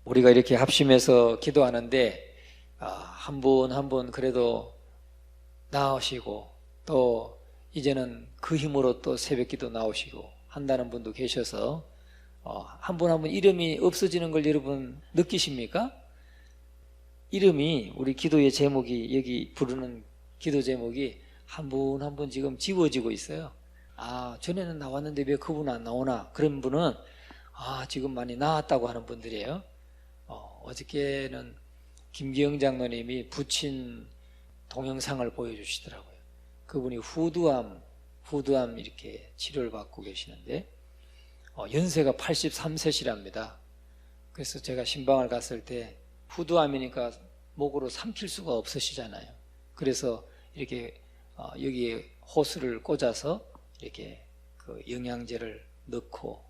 우리가 이렇게 합심해서 기도하는데 한 분 한 분 그래도 나오시고 또 이제는 그 힘으로 또 새벽기도 나오시고 한다는 분도 계셔서 한 분 한 분 이름이 없어지는 걸 여러분 느끼십니까? 이름이 우리 기도의 제목이 여기 부르는 기도 제목이 한 분 한 분 지금 지워지고 있어요. 전에는 나왔는데 왜 그분 안 나오나? 그런 분은 지금 많이 나왔다고 하는 분들이에요. 어저께는 김기영 장로님이 붙인 동영상을 보여주시더라고요. 그분이 후두암 이렇게 치료를 받고 계시는데 연세가 83세시랍니다. 그래서 제가 신방을 갔을 때 후두암이니까 목으로 삼킬 수가 없으시잖아요. 그래서 이렇게 여기에 호스를 꽂아서 이렇게 그 영양제를 넣고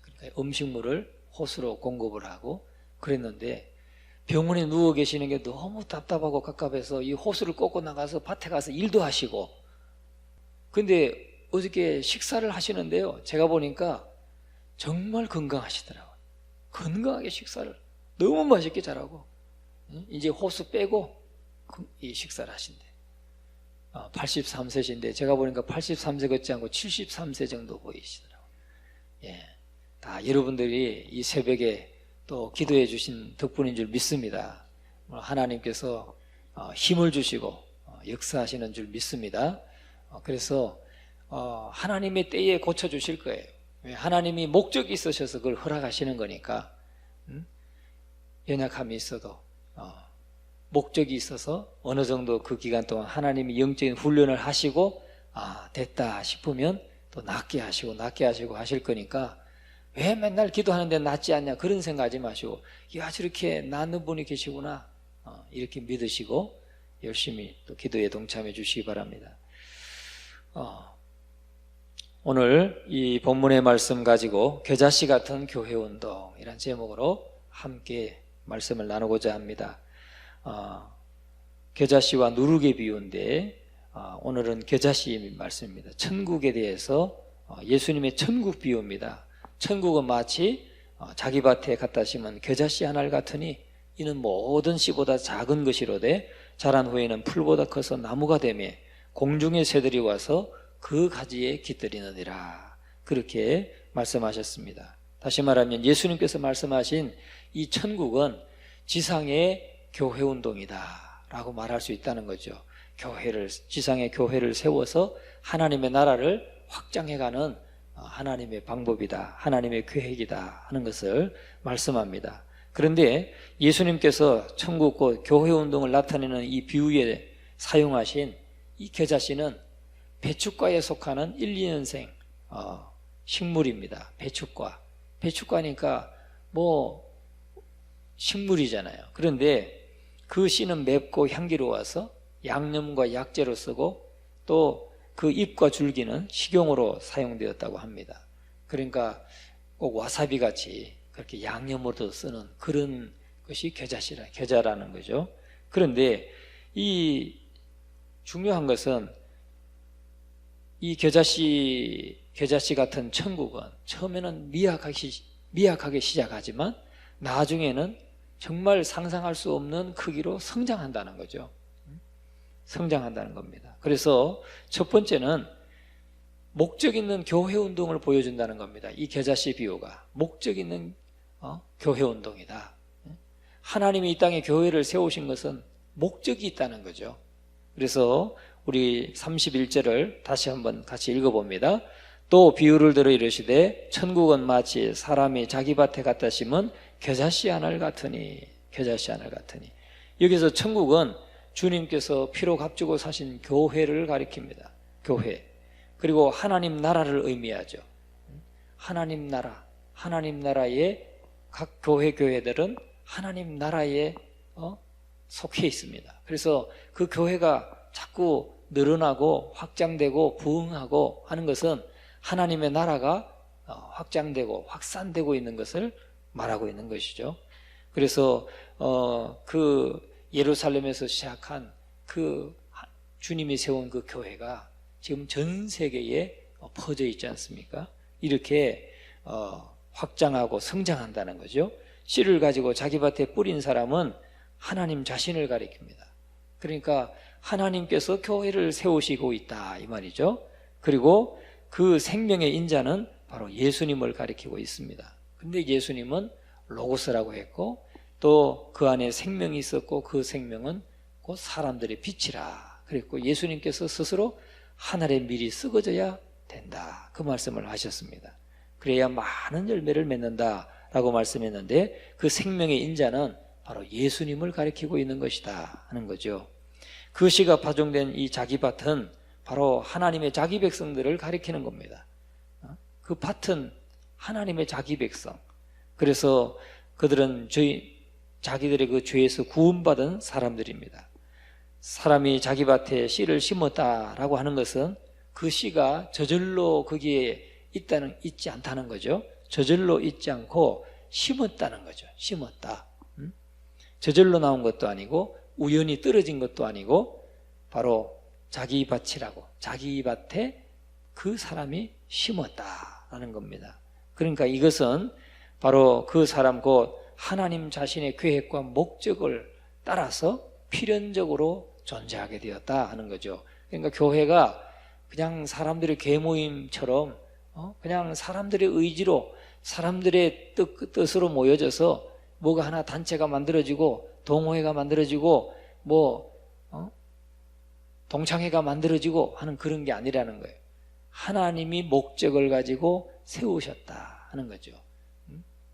그러니까 음식물을 호스로 공급을 하고 그랬는데 병원에 누워 계시는 게 너무 답답하고 갑갑해서 이 호스를 꽂고 나가서 밭에 가서 일도 하시고, 근데 어저께 식사를 하시는데요, 제가 보니까 정말 건강하시더라고요. 건강하게 식사를 너무 맛있게 잘하고 이제 호스 빼고 이 식사를 하신대. 83세신데 제가 보니까 83세 같지 않고 73세 정도 보이시더라고요. 다 여러분들이 이 새벽에 또 기도해 주신 덕분인 줄 믿습니다. 하나님께서 힘을 주시고 역사하시는 줄 믿습니다. 그래서 하나님의 때에 고쳐주실 거예요. 하나님이 목적이 있으셔서 그걸 허락하시는 거니까. 연약함이 있어도 목적이 있어서 어느 정도 그 기간 동안 하나님이 영적인 훈련을 하시고 됐다 싶으면 또 낫게 하시고 하실 거니까 왜 맨날 기도하는데 낫지 않냐 그런 생각하지 마시고, 저렇게 낫는 분이 계시구나 이렇게 믿으시고 열심히 또 기도에 동참해 주시기 바랍니다. 오늘 이 본문의 말씀 가지고 겨자씨 같은 교회운동 이란 제목으로 함께 말씀을 나누고자 합니다. 겨자씨와 누룩의 비유인데 오늘은 겨자씨 말씀입니다. 천국에 대해서 예수님의 천국 비유입니다. 천국은 마치 자기 밭에 갖다 심은 겨자씨 하나를 같으니 이는 모든 씨보다 작은 것이로되 자란 후에는 풀보다 커서 나무가 되며 공중의 새들이 와서 그 가지에 깃들이느니라. 그렇게 말씀하셨습니다. 다시 말하면 예수님께서 말씀하신 이 천국은 지상의 교회운동이다 라고 말할 수 있다는 거죠. 지상의 교회를 세워서 하나님의 나라를 확장해가는 하나님의 방법이다, 하나님의 계획이다 하는 것을 말씀합니다. 그런데 예수님께서 천국과 교회운동을 나타내는 이 비유에 사용하신 이 겨자씨는 배춧가에 속하는 1, 2년생 식물입니다. 배춧가니까 식물이잖아요. 그런데 그 씨는 맵고 향기로워서 양념과 약재로 쓰고 또 그 잎과 줄기는 식용으로 사용되었다고 합니다. 그러니까 꼭 와사비 같이 그렇게 양념으로 쓰는 그런 것이 겨자라는 거죠. 그런데 이 중요한 것은 이 겨자씨 같은 천국은 처음에는 미약하게 시작하지만 나중에는 정말 상상할 수 없는 크기로 성장한다는 거죠. 성장한다는 겁니다. 그래서 첫 번째는 목적 있는 교회 운동을 보여준다는 겁니다. 이 겨자씨 비유가 목적 있는 교회 운동이다. 하나님이 이 땅에 교회를 세우신 것은 목적이 있다는 거죠. 그래서 우리 31절을 다시 한번 같이 읽어봅니다. 또 비유를 들어 이르시되 천국은 마치 사람이 자기 밭에 갖다 심은 겨자씨 하늘 같으니. 여기서 천국은 주님께서 피로 값주고 사신 교회를 가리킵니다. 교회. 그리고 하나님 나라를 의미하죠. 하나님 나라의 각 교회들은 하나님 나라에 속해 있습니다. 그래서 그 교회가 자꾸 늘어나고 확장되고 부흥하고 하는 것은 하나님의 나라가 확장되고 확산되고 있는 것을 말하고 있는 것이죠. 그래서 그 예루살렘에서 시작한 그 주님이 세운 그 교회가 지금 전 세계에 퍼져 있지 않습니까? 이렇게 확장하고 성장한다는 거죠. 씨를 가지고 자기 밭에 뿌린 사람은 하나님 자신을 가리킵니다. 그러니까 하나님께서 교회를 세우시고 있다 이 말이죠. 그리고 그 생명의 인자는 바로 예수님을 가리키고 있습니다. 근데 예수님은 로고스라고 했고 또 그 안에 생명이 있었고 그 생명은 곧 사람들의 빛이라 그랬고 예수님께서 스스로 하늘의 밀이 썩어져야 된다 그 말씀을 하셨습니다. 그래야 많은 열매를 맺는다라고 말씀했는데 그 생명의 인자는 바로 예수님을 가리키고 있는 것이다 하는 거죠. 그 씨가 파종된 이 자기밭은 바로 하나님의 자기 백성들을 가리키는 겁니다. 그 밭은 하나님의 자기 백성. 그래서 그들은 자기들의 그 죄에서 구원받은 사람들입니다. 사람이 자기 밭에 씨를 심었다라고 하는 것은 그 씨가 저절로 거기에 있지 않다는 거죠. 저절로 있지 않고 심었다는 거죠. 심었다. 저절로 나온 것도 아니고 우연히 떨어진 것도 아니고 바로 자기 밭이라고 자기 밭에 그 사람이 심었다라는 겁니다. 그러니까 이것은 바로 그 사람 곧 하나님 자신의 계획과 목적을 따라서 필연적으로 존재하게 되었다 하는 거죠. 그러니까 교회가 그냥 사람들의 계모임처럼 그냥 사람들의 의지로 사람들의 뜻으로 모여져서 뭐가 하나 단체가 만들어지고 동호회가 만들어지고 동창회가 만들어지고 하는 그런 게 아니라는 거예요. 하나님이 목적을 가지고 세우셨다 하는 거죠.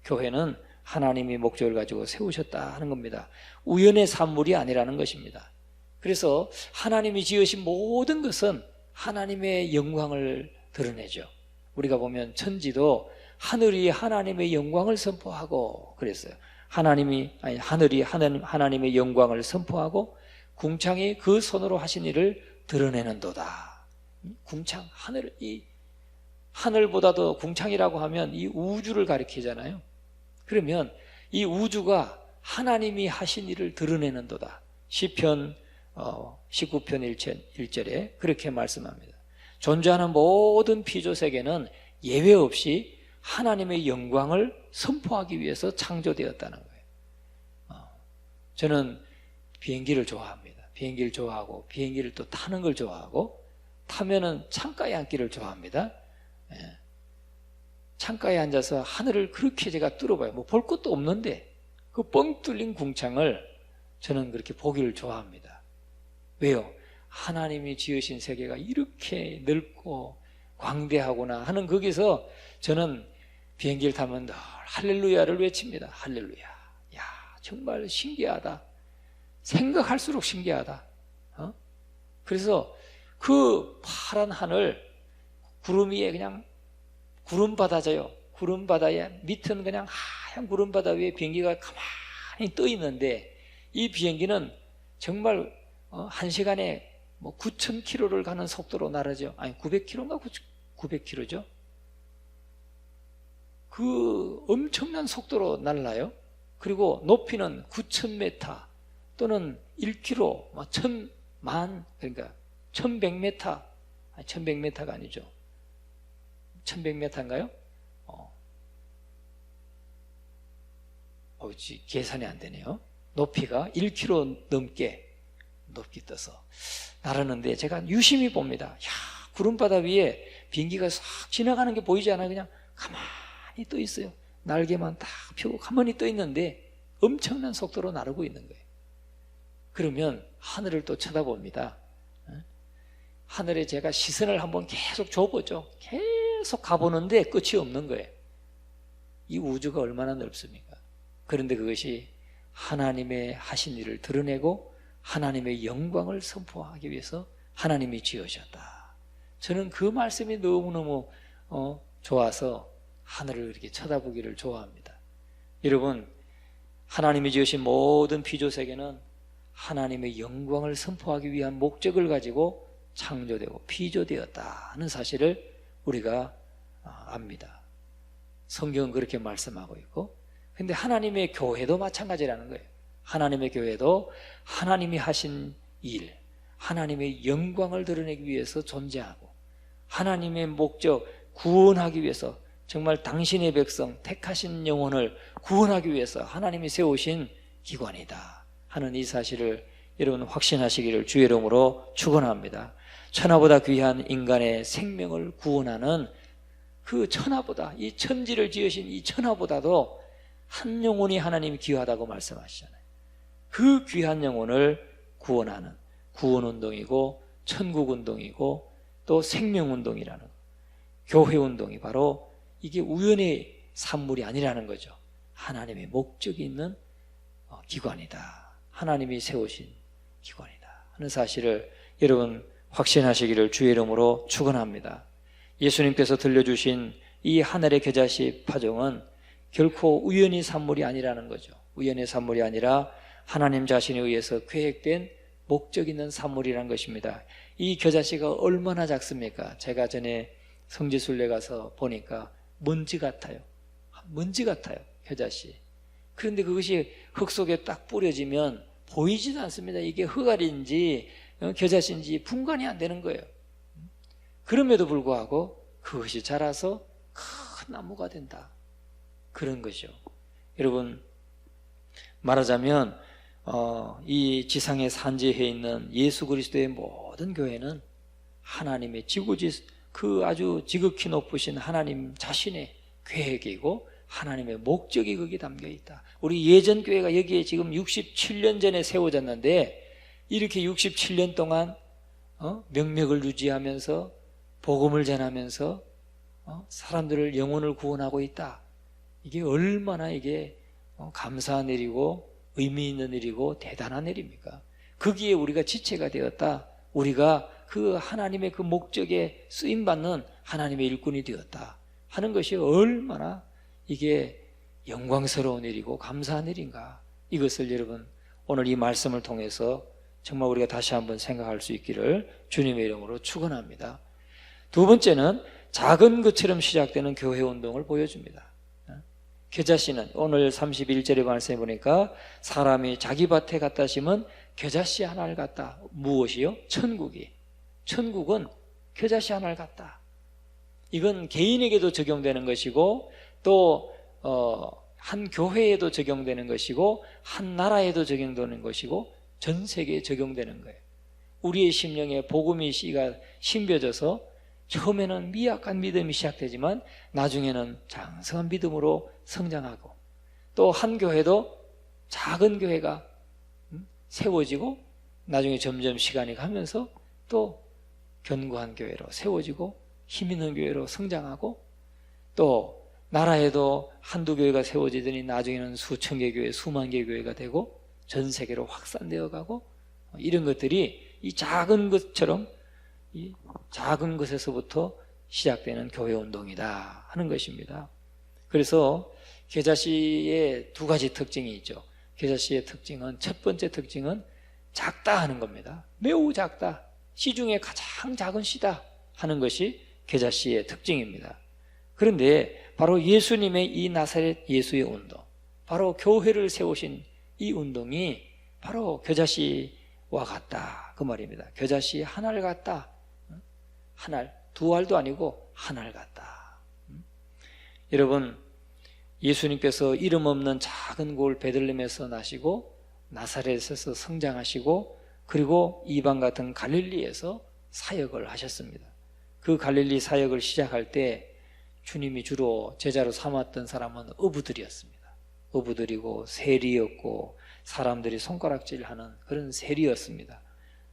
교회는 하나님이 목적을 가지고 세우셨다 하는 겁니다. 우연의 산물이 아니라는 것입니다. 그래서 하나님이 지으신 모든 것은 하나님의 영광을 드러내죠. 우리가 보면 천지도 하늘이 하나님의 영광을 선포하고 그랬어요. 하늘이 하나님의 영광을 선포하고 궁창이 그 손으로 하신 일을 드러내는도다. 궁창, 하늘보다도 궁창이라고 하면 이 우주를 가리키잖아요. 그러면 이 우주가 하나님이 하신 일을 드러내는도다. 시편 19편 1절에 그렇게 말씀합니다. 존재하는 모든 피조세계는 예외 없이 하나님의 영광을 선포하기 위해서 창조되었다는 거예요. 저는 비행기를 좋아합니다. 비행기를 좋아하고 비행기를 또 타는 걸 좋아하고 타면은 창가에 앉기를 좋아합니다. 창가에 앉아서 하늘을 그렇게 제가 뚫어봐요. 뭐 볼 것도 없는데 그 뻥 뚫린 궁창을 저는 그렇게 보기를 좋아합니다. 왜요? 하나님이 지으신 세계가 이렇게 넓고 광대하구나 하는 거기서 저는 비행기를 타면 늘 할렐루야를 외칩니다. 할렐루야. 야, 정말 신기하다. 생각할수록 신기하다. 그래서 그 파란 하늘 구름 위에 그냥 구름바다져요. 구름바다에 밑은 그냥 하얀 구름바다 위에 비행기가 가만히 떠 있는데 이 비행기는 정말 1시간에 9,000km를 가는 속도로 날아죠. 아니 900km인가 900km죠. 그 엄청난 속도로 날아요. 그리고 높이는 9,000m 또는 1km, 1,000만 그러니까 1,100m, 아니 1,100m가 아니죠. 1,100m인가요? 계산이 안 되네요. 높이가 1km 넘게 높이 떠서 날았는데 제가 유심히 봅니다. 야, 구름바다 위에 비행기가 싹 지나가는 게 보이지 않아요? 그냥 가만히 떠 있어요. 날개만 딱 펴고 가만히 떠 있는데 엄청난 속도로 나르고 있는 거예요. 그러면 하늘을 또 쳐다봅니다. 하늘에 제가 시선을 한번 계속 줘보죠. 계속 가보는데 끝이 없는 거예요. 이 우주가 얼마나 넓습니까? 그런데 그것이 하나님의 하신 일을 드러내고 하나님의 영광을 선포하기 위해서 하나님이 지으셨다. 저는 그 말씀이 너무너무 좋아서 하늘을 이렇게 쳐다보기를 좋아합니다. 여러분, 하나님이 지으신 모든 피조세계는 하나님의 영광을 선포하기 위한 목적을 가지고 창조되고 피조되었다는 사실을 우리가 압니다. 성경은 그렇게 말씀하고 있고, 근데 하나님의 교회도 마찬가지라는 거예요. 하나님의 교회도 하나님이 하신 일, 하나님의 영광을 드러내기 위해서 존재하고 하나님의 목적, 구원하기 위해서 정말 당신의 백성 택하신 영혼을 구원하기 위해서 하나님이 세우신 기관이다 하는 이 사실을 여러분 확신하시기를 주의 이름으로 축원합니다. 천하보다 귀한 인간의 생명을 구원하는 그 천하보다, 이 천지를 지으신 이 천하보다도 한 영혼이 하나님이 귀하다고 말씀하시잖아요. 그 귀한 영혼을 구원하는 구원운동이고 천국운동이고 또 생명운동이라는 교회운동이 바로 이게 우연의 산물이 아니라는 거죠. 하나님의 목적이 있는 기관이다. 하나님이 세우신 기관이다 하는 사실을 여러분 확신하시기를 주의 이름으로 축원합니다. 예수님께서 들려주신 이 하늘의 겨자씨 파종은 결코 우연의 산물이 아니라는 거죠. 우연의 산물이 아니라 하나님 자신에 의해서 계획된 목적 있는 산물이라는 것입니다. 이 겨자씨가 얼마나 작습니까? 제가 전에 성지순례 가서 보니까 먼지 같아요. 먼지 같아요, 겨자씨. 그런데 그것이 흙 속에 딱 뿌려지면 보이지도 않습니다. 이게 흙알인지 겨자씨인지 분간이 안 되는 거예요. 그럼에도 불구하고 그것이 자라서 큰 나무가 된다. 그런 것이죠. 여러분, 말하자면 이 지상에 산지해 있는 예수 그리스도의 모든 교회는 하나님의 그 아주 지극히 높으신 하나님 자신의 계획이고 하나님의 목적이 거기에 담겨 있다. 우리 예전 교회가 여기에 지금 67년 전에 세워졌는데 이렇게 67년 동안 명맥을 유지하면서 복음을 전하면서 사람들을 영혼을 구원하고 있다. 이게 얼마나 이게 감사한 일이고 의미 있는 일이고 대단한 일입니까? 거기에 우리가 지체가 되었다. 우리가 그 하나님의 그 목적에 쓰임받는 하나님의 일꾼이 되었다 하는 것이 얼마나 이게 영광스러운 일이고 감사한 일인가. 이것을 여러분 오늘 이 말씀을 통해서 정말 우리가 다시 한번 생각할 수 있기를 주님의 이름으로 축원합니다. 두 번째는 작은 것처럼 시작되는 교회 운동을 보여줍니다. 겨자씨는 오늘 31절의 말씀에 보니까 사람이 자기 밭에 갖다 심은 겨자씨 하나를 갖다. 무엇이요? 천국이. 천국은 겨자씨 하나를 갖다. 이건 개인에게도 적용되는 것이고 또 한 교회에도 적용되는 것이고 한 나라에도 적용되는 것이고 전 세계에 적용되는 거예요. 우리의 심령에 복음이 씨가 심겨져서 처음에는 미약한 믿음이 시작되지만 나중에는 장성한 믿음으로 성장하고 또 한 교회도 작은 교회가 세워지고 나중에 점점 시간이 가면서 또 견고한 교회로 세워지고 힘 있는 교회로 성장하고 또 나라에도 한두 교회가 세워지더니 나중에는 수천 개 교회, 수만 개 교회가 되고 전 세계로 확산되어 가고 이런 것들이 이 작은 것처럼 이 작은 것에서부터 시작되는 교회 운동이다 하는 것입니다. 그래서 겨자씨의 두 가지 특징이 있죠. 겨자씨의 특징은 첫 번째 특징은 작다 하는 겁니다. 매우 작다. 씨 중에 가장 작은 씨다 하는 것이 겨자씨의 특징입니다. 그런데 바로 예수님의 이 나사렛 예수의 운동, 바로 교회를 세우신 이 운동이 바로 겨자씨와 같다 그 말입니다. 겨자씨 한 알 같다. 한 알, 두 알도 아니고 한 알 같다. 여러분, 예수님께서 이름 없는 작은 골 베들레헴에서 나시고 나사렛에서 성장하시고 그리고 이방 같은 갈릴리에서 사역을 하셨습니다. 그 갈릴리 사역을 시작할 때 주님이 주로 제자로 삼았던 사람은 어부들이었습니다. 어부들이고 세리였고 사람들이 손가락질하는 그런 세리였습니다.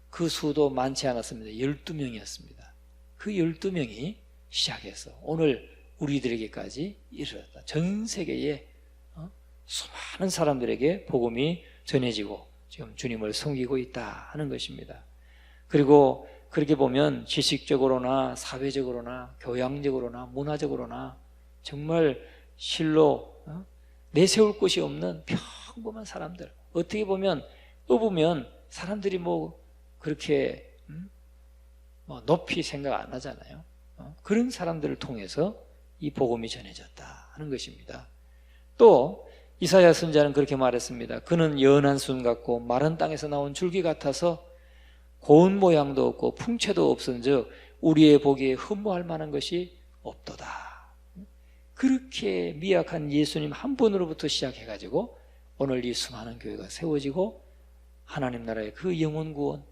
그 수도 많지 않았습니다. 12명이었습니다. 그 12명이 시작해서 오늘 우리들에게까지 이르렀다. 전 세계에 수많은 사람들에게 복음이 전해지고 지금 주님을 섬기고 있다 하는 것입니다. 그리고 그렇게 보면 지식적으로나 사회적으로나 교양적으로나 문화적으로나 정말 실로 내세울 곳이 없는 평범한 사람들. 어떻게 보면 어부면 사람들이 그렇게 높이 생각 안 하잖아요. 그런 사람들을 통해서 이 복음이 전해졌다 하는 것입니다. 또 이사야 선지자는 그렇게 말했습니다. 그는 연한 순 같고 마른 땅에서 나온 줄기 같아서 고운 모양도 없고 풍채도 없은즉 우리의 보기에 흠모할 만한 것이 없도다. 그렇게 미약한 예수님 한 분으로부터 시작해가지고 오늘 이 수많은 교회가 세워지고 하나님 나라의 그 영혼 구원,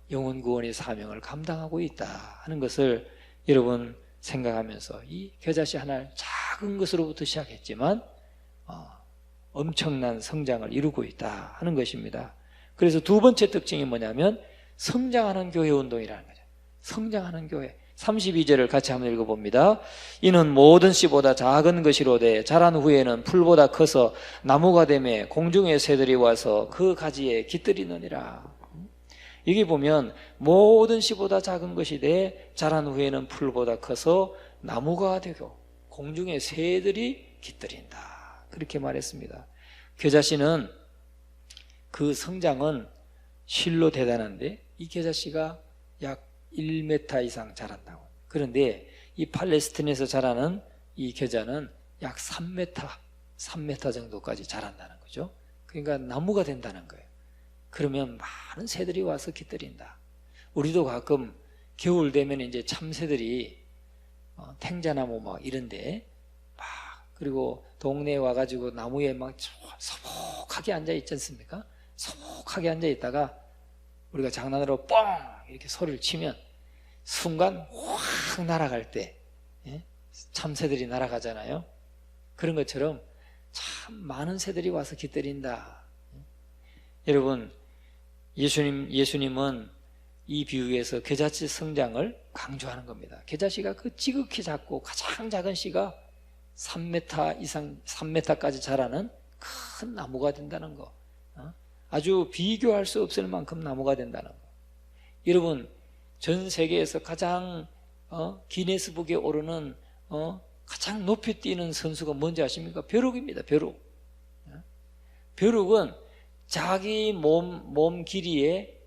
영혼 구원의 사명을 감당하고 있다 하는 것을 여러분 생각하면서 이 겨자씨 하나 작은 것으로부터 시작했지만 엄청난 성장을 이루고 있다 하는 것입니다. 그래서 두 번째 특징이 뭐냐면 성장하는 교회 운동이라는 거죠. 성장하는 교회. 32절을 같이 한번 읽어봅니다. 이는 모든 씨보다 작은 것이로되 자란 후에는 풀보다 커서 나무가 되매 공중의 새들이 와서 그 가지에 깃들이느니라. 여기 보면 모든 씨보다 작은 것이 돼 자란 후에는 풀보다 커서 나무가 되고 공중의 새들이 깃들인다. 그렇게 말했습니다. 겨자씨는 그 성장은 실로 대단한데 이 겨자씨가 약 1m 이상 자란다고. 그런데 이 팔레스틴에서 자라는 이 겨자는 약 3m 정도까지 자란다는 거죠. 그러니까 나무가 된다는 거예요. 그러면 많은 새들이 와서 깃들인다. 우리도 가끔 겨울 되면 이제 참새들이 탱자나무 막 이런데 막 그리고 동네에 와가지고 나무에 막 서먹하게 앉아 있지 않습니까? 서먹하게 앉아 있다가 우리가 장난으로 뻥 이렇게 소리를 치면 순간 확 날아갈 때 참새들이 날아가잖아요. 그런 것처럼 참 많은 새들이 와서 깃들인다. 여러분, 예수님은 이 비유에서 겨자씨 성장을 강조하는 겁니다. 겨자씨가 그 지극히 작고 가장 작은 씨가 3m 이상, 3m까지 자라는 큰 나무가 된다는 거. 아주 비교할 수 없을 만큼 나무가 된다는 거. 여러분, 전 세계에서 가장 기네스북에 오르는 가장 높이 뛰는 선수가 뭔지 아십니까? 벼룩입니다. 벼룩. 벼룩은 자기 몸 길이의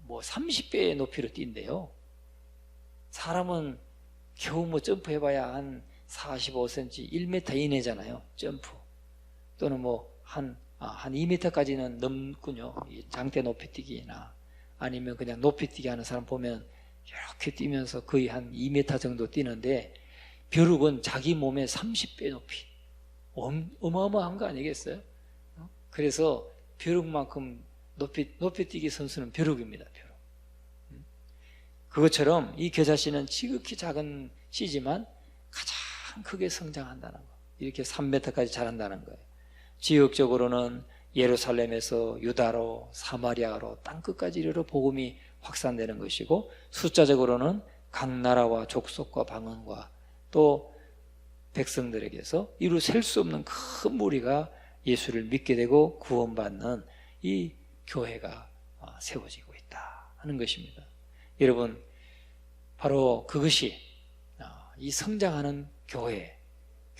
뭐 30배의 높이로 뛴대요. 사람은 겨우 뭐 점프해봐야 한 45cm, 1m 이내잖아요. 점프. 또는 뭐 한 2m까지는 넘군요. 장대 높이뛰기나 아니면 그냥 높이뛰기 하는 사람 보면 이렇게 뛰면서 거의 한 2m 정도 뛰는데 벼룩은 자기 몸의 30배 높이. 어마어마한 거 아니겠어요? 그래서 벼룩만큼 높이뛰기 선수는 벼룩입니다. 벼룩. 그것처럼 이 겨자씨는 지극히 작은 씨지만 가장 크게 성장한다는 거. 이렇게 3m까지 자란다는 거예요. 지역적으로는 예루살렘에서 유다로 사마리아로 땅끝까지 이르러 복음이 확산되는 것이고 숫자적으로는 각 나라와 족속과 방언과 또 백성들에게서 이루 셀 수 없는 큰 무리가 예수를 믿게 되고 구원받는 이 교회가 세워지고 있다 하는 것입니다. 여러분, 바로 그것이 이 성장하는 교회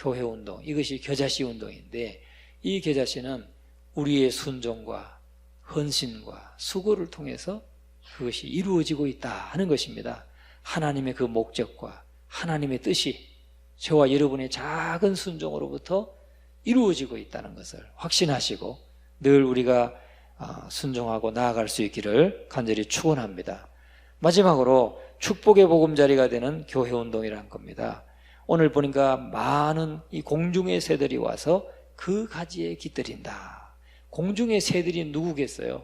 운동, 이것이 겨자씨 운동인데 이 겨자씨는 우리의 순종과 헌신과 수고를 통해서 그것이 이루어지고 있다 하는 것입니다. 하나님의 그 목적과 하나님의 뜻이 저와 여러분의 작은 순종으로부터 이루어지고 있다는 것을 확신하시고 늘 우리가 순종하고 나아갈 수 있기를 간절히 축원합니다. 마지막으로 축복의 보금자리가 되는 교회 운동이라는 겁니다. 오늘 보니까 많은 이 공중의 새들이 와서 그 가지에 깃들인다. 공중의 새들이 누구겠어요?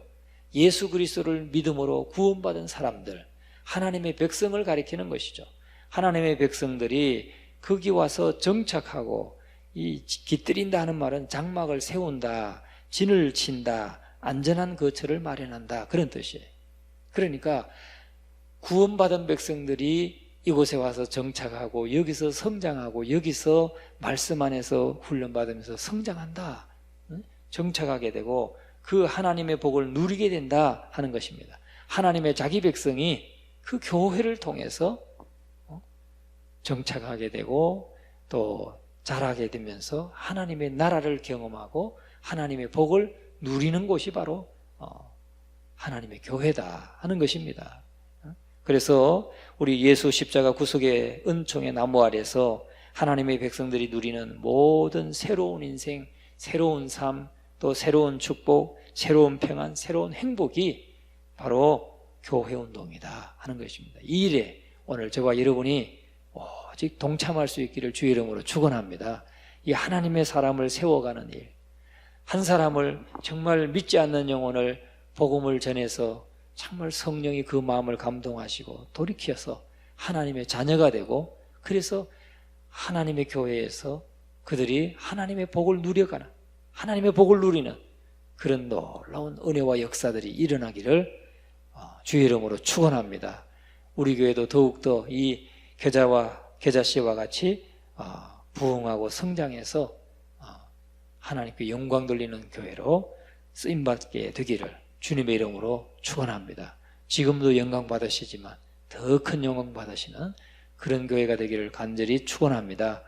예수 그리스도를 믿음으로 구원받은 사람들, 하나님의 백성을 가리키는 것이죠. 하나님의 백성들이 거기 와서 정착하고 이 깃들인다 하는 말은 장막을 세운다, 진을 친다, 안전한 거처를 마련한다 그런 뜻이에요. 그러니까 구원받은 백성들이 이곳에 와서 정착하고 여기서 성장하고 여기서 말씀 안에서 훈련받으면서 성장한다, 정착하게 되고 그 하나님의 복을 누리게 된다 하는 것입니다. 하나님의 자기 백성이 그 교회를 통해서 정착하게 되고 또 자라게 되면서 하나님의 나라를 경험하고 하나님의 복을 누리는 곳이 바로 하나님의 교회다 하는 것입니다. 그래서 우리 예수 십자가 구속의 은총의 나무 아래서 하나님의 백성들이 누리는 모든 새로운 인생, 새로운 삶, 또 새로운 축복, 새로운 평안, 새로운 행복이 바로 교회 운동이다 하는 것입니다. 이 일에 오늘 저와 여러분이 오직 동참할 수 있기를 주의 이름으로 축원합니다. 이 하나님의 사람을 세워가는 일, 한 사람을 정말 믿지 않는 영혼을 복음을 전해서 정말 성령이 그 마음을 감동하시고 돌이켜서 하나님의 자녀가 되고, 그래서 하나님의 교회에서 그들이 하나님의 복을 누려가는, 하나님의 복을 누리는 그런 놀라운 은혜와 역사들이 일어나기를 주의 이름으로 축원합니다. 우리 교회도 더욱더 이 겨자씨와 같이 부흥하고 성장해서 하나님께 영광 돌리는 교회로 쓰임받게 되기를 주님의 이름으로 축원합니다. 지금도 영광 받으시지만 더 큰 영광 받으시는 그런 교회가 되기를 간절히 축원합니다.